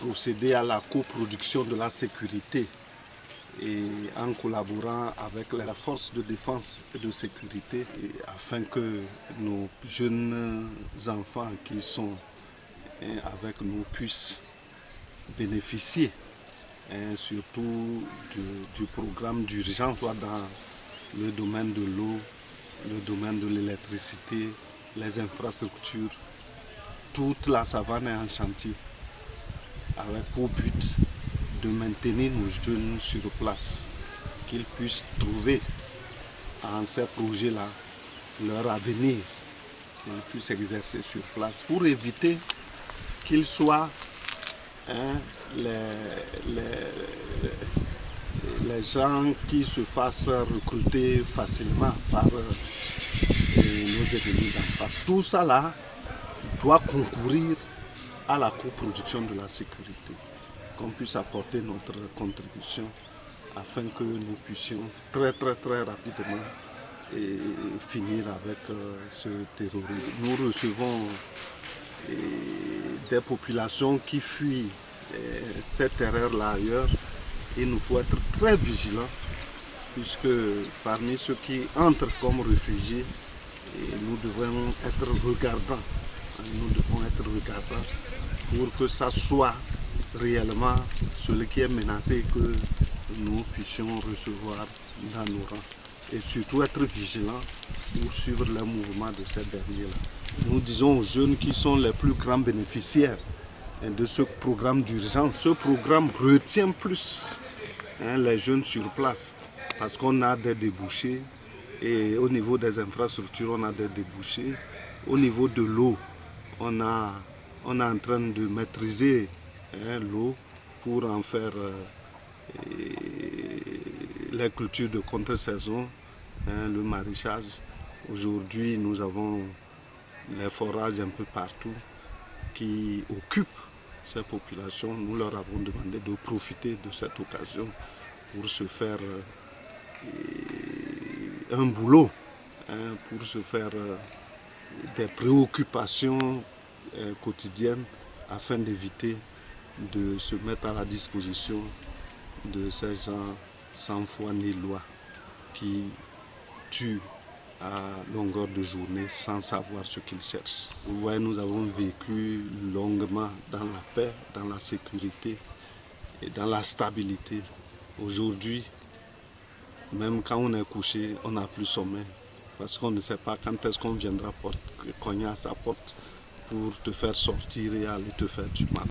procéder à la coproduction de la sécurité et en collaborant avec les forces de défense et de sécurité afin que nos jeunes enfants qui sont avec nous puissent bénéficier surtout du programme d'urgence dans le domaine de l'eau, le domaine de l'électricité, les infrastructures. Toute la savane est en chantier avec pour but de maintenir nos jeunes sur place, qu'ils puissent trouver en ces projets-là leur avenir, qu'ils puissent exercer sur place pour éviter qu'ils soient les gens qui se fassent recruter facilement par nos ennemis d'en face. Tout ça là doit concourir à la coproduction de la sécurité, qu'on puisse apporter notre contribution afin que nous puissions très rapidement finir avec ce terrorisme. Nous recevons des populations qui fuient cette terreur-là ailleurs. Il nous faut être très vigilants puisque parmi ceux qui entrent comme réfugiés, nous devons être regardants. Nous devons être regardants pour que ça soit réellement celui qui est menacé et que nous puissions recevoir dans nos rangs. Et surtout être vigilants pour suivre les mouvements de ces derniers-là. Nous disons aux jeunes qui sont les plus grands bénéficiaires de ce programme d'urgence. Ce programme retient plus les jeunes sur place parce qu'on a des débouchés et au niveau des infrastructures, on a des débouchés. Au niveau de l'eau, on est en train de maîtriser l'eau pour en faire les cultures de contre-saison, le maraîchage. Aujourd'hui, nous avons les forages un peu partout qui occupent ces populations. Nous leur avons demandé de profiter de cette occasion pour se faire un boulot, pour se faire des préoccupations quotidiennes afin d'éviter de se mettre à la disposition de ces gens sans foi ni loi qui tuent à longueur de journée sans savoir ce qu'ils cherchent. Vous voyez, nous avons vécu longuement dans la paix, dans la sécurité et dans la stabilité. Aujourd'hui, même quand on est couché, on n'a plus sommeil parce qu'on ne sait pas quand est-ce qu'on viendra cogner à sa porte pour te faire sortir et aller te faire du mal.